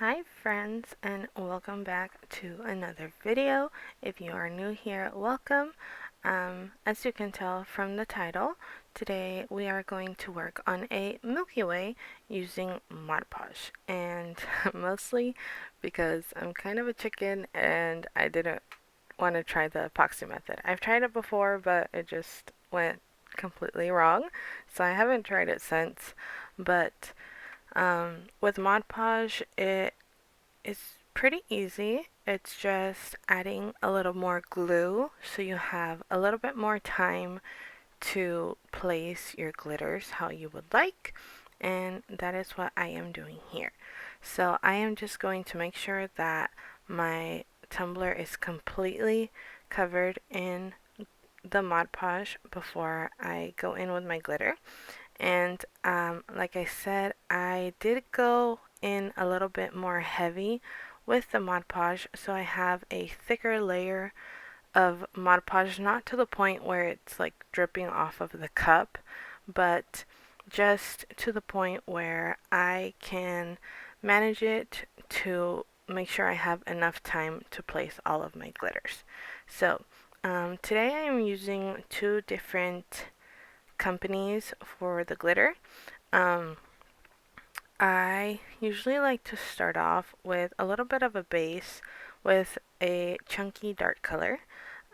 Hi friends, and welcome back to another video. If you are new here, welcome. As you can tell from the title, today we are going to work on a Milky Way using Mod Podge, and mostly because I'm kind of a chicken and I didn't want to try the epoxy method. I've tried it before, but it just went completely wrong, so I haven't tried it since. But with Mod Podge, it is pretty easy. It's just adding a little more glue so you have a little bit more time to place your glitters how you would like, and that is what I am doing here. So I am just going to make sure that my tumbler is completely covered in the Mod Podge before I go in with my glitter. And like I said, I did go in a little bit more heavy with the Mod Podge, so I have a thicker layer of Mod Podge, not to the point where it's like dripping off of the cup, but just to the point where I can manage it to make sure I have enough time to place all of my glitters. So today I am using two different companies for the glitter. Um, I usually like to start off with a little bit of a base with a chunky dark color.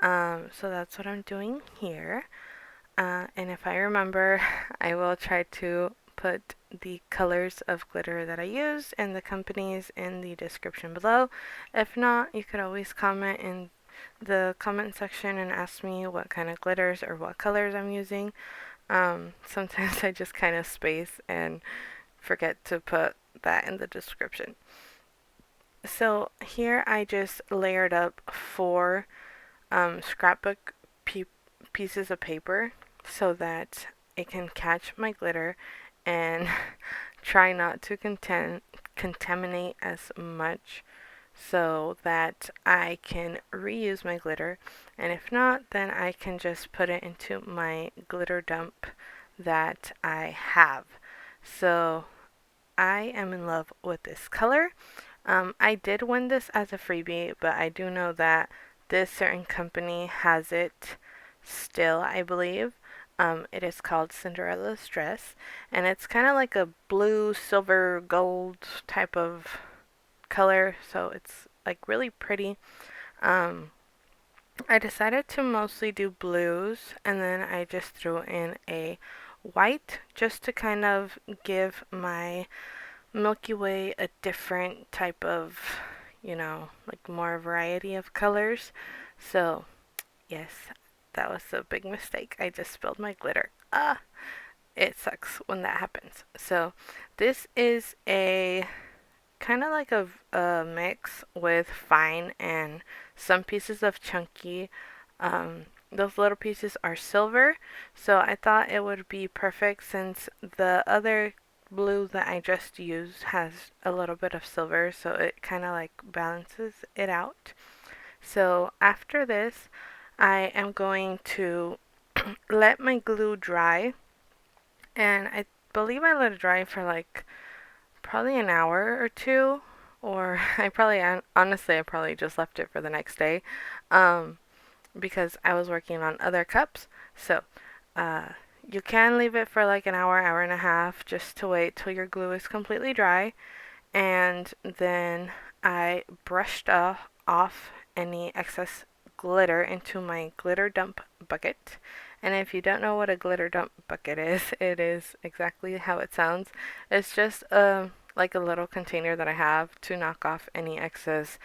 So that's what I'm doing here. And if I remember, I will try to put the colors of glitter that I use and the companies in the description below. If not, you could always comment in the comment section and ask me what kind of glitters or what colors I'm using. Sometimes I just kind of space and forget to put that in the description. So here I just layered up four scrapbook pieces of paper so that it can catch my glitter and try not to contaminate as much so that I can reuse my glitter, and if not, then I can just put it into my glitter dump that I have. So I am in love with this color. I did win this as a freebie, but I do know that this certain company has it still, I believe. It is called Cinderellas dress, and it's kind of like a blue, silver, gold type of color, so it's like really pretty. Um, I decided to mostly do blues, and then I just threw in a white just to kind of give my Milky Way a different type of, like more variety of colors. So, yes, that was a big mistake. I just spilled my glitter. It sucks when that happens. So, this is a kind of like a mix with fine and some pieces of chunky. Those little pieces are silver, so I thought it would be perfect since the other blue that I just used has a little bit of silver, so it kind of like balances it out. So after this, I am going to let my glue dry, and I believe I let it dry for like probably an hour or two, or honestly, I probably just left it for the next day, um, because I was working on other cups. So, uh, you can leave it for like an hour, hour and a half, just to wait till your glue is completely dry, and then I brushed off any excess glitter into my glitter dump bucket. And if you don't know what a glitter dump bucket is, it is exactly how it sounds. It's just like a little container that I have to knock off any excess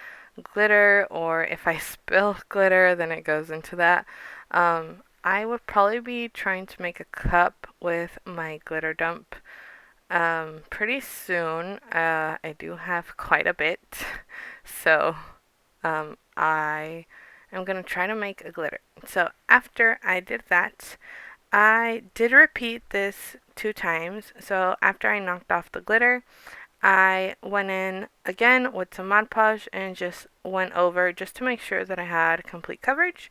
glitter, or if I spill glitter, then it goes into that. I would probably be trying to make a cup with my glitter dump pretty soon. I do have quite a bit, so I am gonna try to make a glitter. So after I did that, I did repeat this 2 times. So after I knocked off the glitter, I went in again with some Mod Podge and just went over just to make sure that I had complete coverage.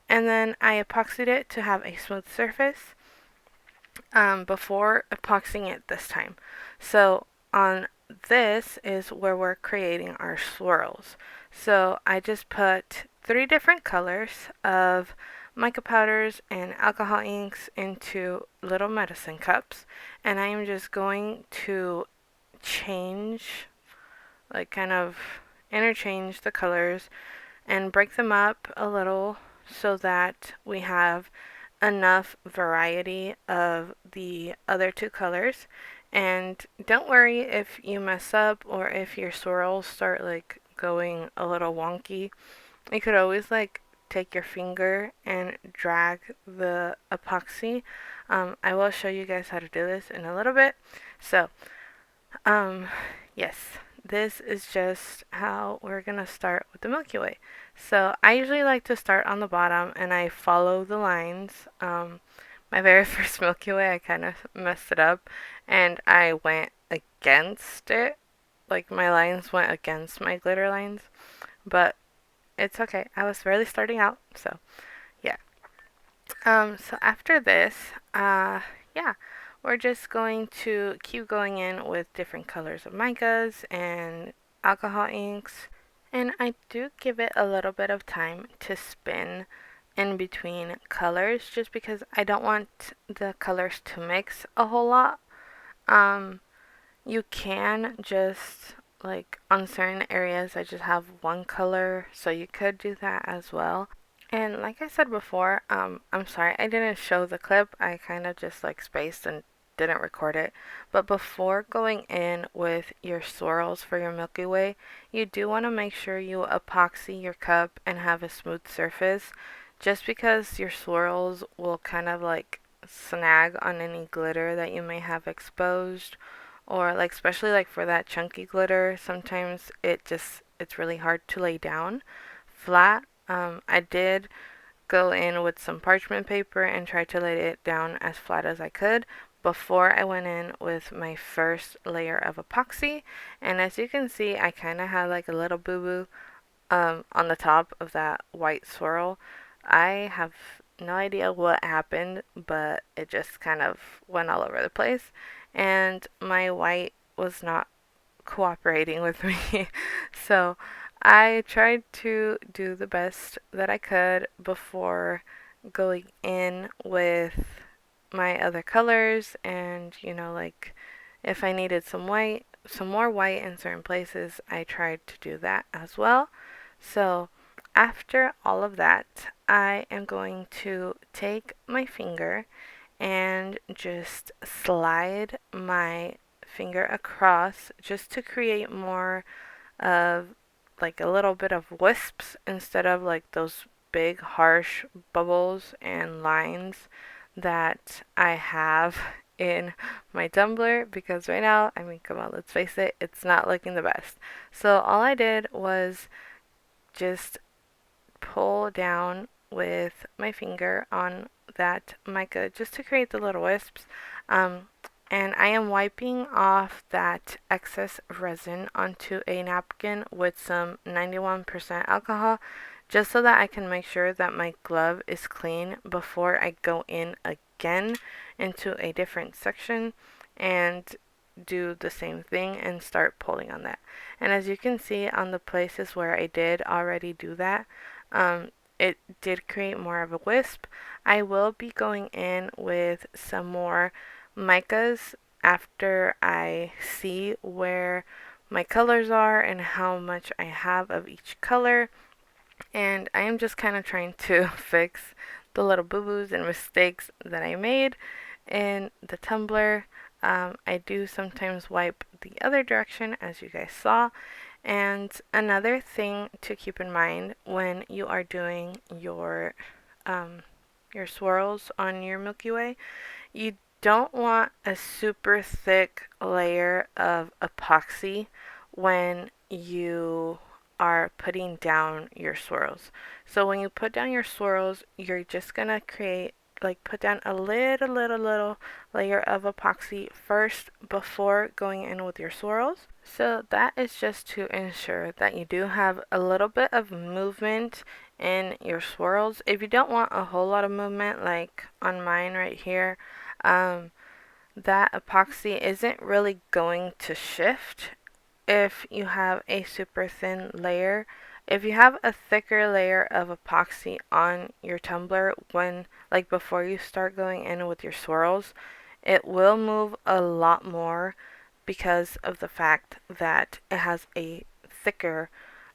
And then I epoxied it to have a smooth surface before epoxying it this time. So on this is where we're creating our swirls. So I just put 3 different colors of mica powders and alcohol inks into little medicine cups, and I am just going to change, like kind of interchange the colors and break them up a little so that we have enough variety of the other 2 colors. And don't worry if you mess up or if your swirls start like going a little wonky. You could always like take your finger and drag the epoxy. I will show you guys how to do this in a little bit. So, um, yes, this is just how we're gonna start with the Milky Way. So I usually like to start on the bottom and I follow the lines. My very first Milky Way, I kind of messed it up and I went against it. Like my lines went against my glitter lines, but it's okay. I was barely starting out, so yeah. So after this, yeah, we're just going to keep going in with different colors of micas and alcohol inks. And I do give it a little bit of time to spin in between colors just because I don't want the colors to mix a whole lot. Um, you can just like on certain areas I just have one color, so you could do that as well. And like I said before, I'm sorry I didn't show the clip. I kind of just like spaced and didn't record it. But before going in with your swirls for your Milky Way, you do want to make sure you epoxy your cup and have a smooth surface, just because your swirls will kind of like snag on any glitter that you may have exposed, or like especially like for that chunky glitter, sometimes it's really hard to lay down flat. I did go in with some parchment paper and try to lay it down as flat as I could before I went in with my first layer of epoxy. And as you can see, I kind of had like a little boo-boo on the top of that white swirl. I have no idea what happened, but it just kind of went all over the place. And my white was not cooperating with me. So I tried to do the best that I could before going in with my other colors, and like if I needed some more white in certain places, I tried to do that as well. So after all of that, I am going to take my finger and just slide my finger across just to create more of like a little bit of wisps instead of like those big harsh bubbles and lines that I have in my tumbler, because right now, I mean, come on, let's face it, it's not looking the best. So all I did was just pull down with my finger on that mica just to create the little wisps. Um, and I am wiping off that excess resin onto a napkin with some 91% alcohol, just so that I can make sure that my glove is clean before I go in again into a different section and do the same thing and start pulling on that. And as you can see on the places where I did already do that, um, it did create more of a wisp. I will be going in with some more micas after I see where my colors are and how much I have of each color. And I am just kind of trying to fix the little boo-boos and mistakes that I made in the tumbler. I do sometimes wipe the other direction, as you guys saw. And another thing to keep in mind when you are doing your swirls on your Milky Way, you don't want a super thick layer of epoxy when you are putting down your swirls. So when you put down your swirls, you're just gonna create like put down a little layer of epoxy first before going in with your swirls. So that is just to ensure that you do have a little bit of movement in your swirls. If you don't want a whole lot of movement, like on mine right here, that epoxy isn't really going to shift if you have a super thin layer. If you have a thicker layer of epoxy on your tumbler when, like before you start going in with your swirls, it will move a lot more because of the fact that it has a thicker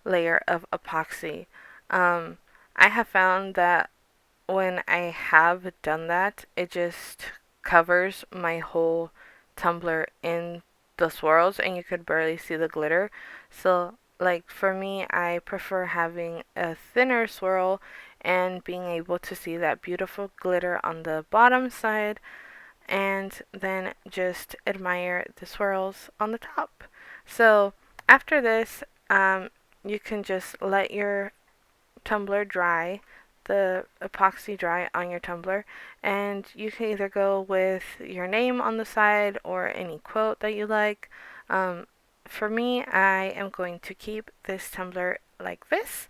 layer of epoxy. Um, I have found that when I have done that, it just covers my whole tumbler in the swirls and you could barely see the glitter. So, like for me, I prefer having a thinner swirl and being able to see that beautiful glitter on the bottom side and then just admire the swirls on the top. So, after this, you can just let your tumbler dry, the epoxy dry on your tumbler, and you can either go with your name on the side or any quote that you like. Um, for me, I am going to keep this tumbler like this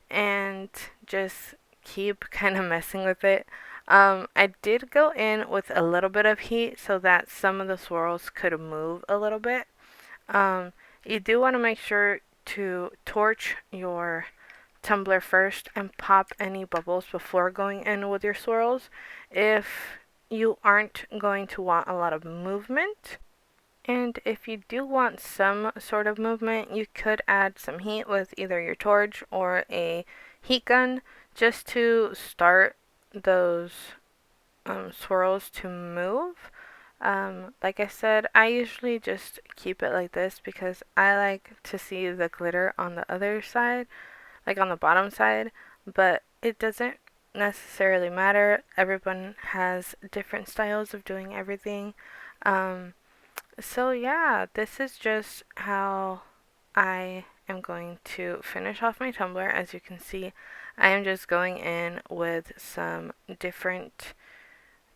and just keep kind of messing with it. I did go in with a little bit of heat so that some of the swirls could move a little bit. Um, you do want to make sure to torch your tumbler first and pop any bubbles before going in with your swirls if you aren't going to want a lot of movement. And if you do want some sort of movement, you could add some heat with either your torch or a heat gun just to start those swirls to move. Like I said, I usually just keep it like this because I like to see the glitter on the other side, like on the bottom side, but it doesn't necessarily matter. Everyone has different styles of doing everything. Um, so yeah, this is just how I am going to finish off my tumbler. As you can see, I am just going in with some different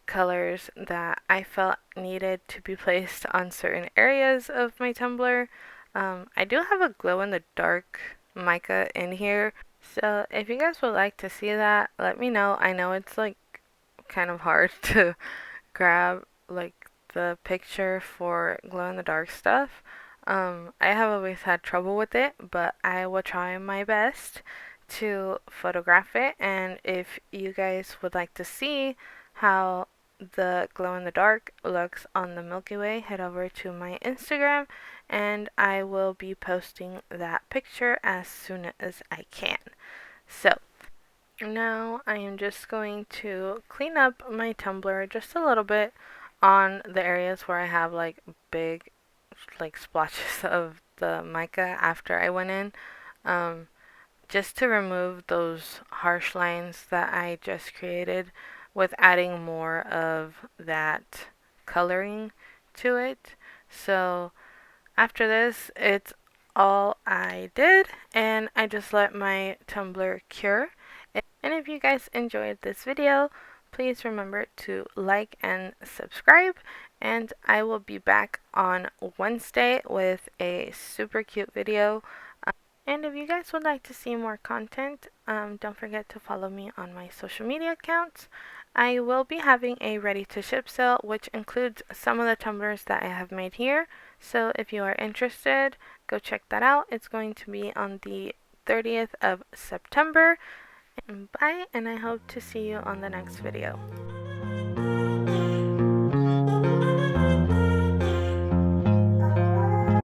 colors that I felt needed to be placed on certain areas of my tumbler. I do have a glow in the dark mica in here, so if you guys would like to see that, let me know. I know it's like kind of hard to grab like the picture for glow in the dark stuff. I have always had trouble with it, but I will try my best to photograph it. And if you guys would like to see how the glow in the dark looks on the Milky Way, head over to my Instagram and I will be posting that picture as soon as I can. So, now I am just going to clean up my tumbler just a little bit on the areas where I have like big like splotches of the mica after I went in. Um, just to remove those harsh lines that I just created with adding more of that coloring to it. So after this, it's all I did, and I just let my tumbler cure. And if you guys enjoyed this video, please remember to like and subscribe. And I will be back on Wednesday with a super cute video. And if you guys would like to see more content, don't forget to follow me on my social media accounts. I will be having a ready to ship sale, which includes some of the tumblers that I have made here. So if you are interested, go check that out. It's going to be on the 30th of September. Bye, and I hope to see you on the next video.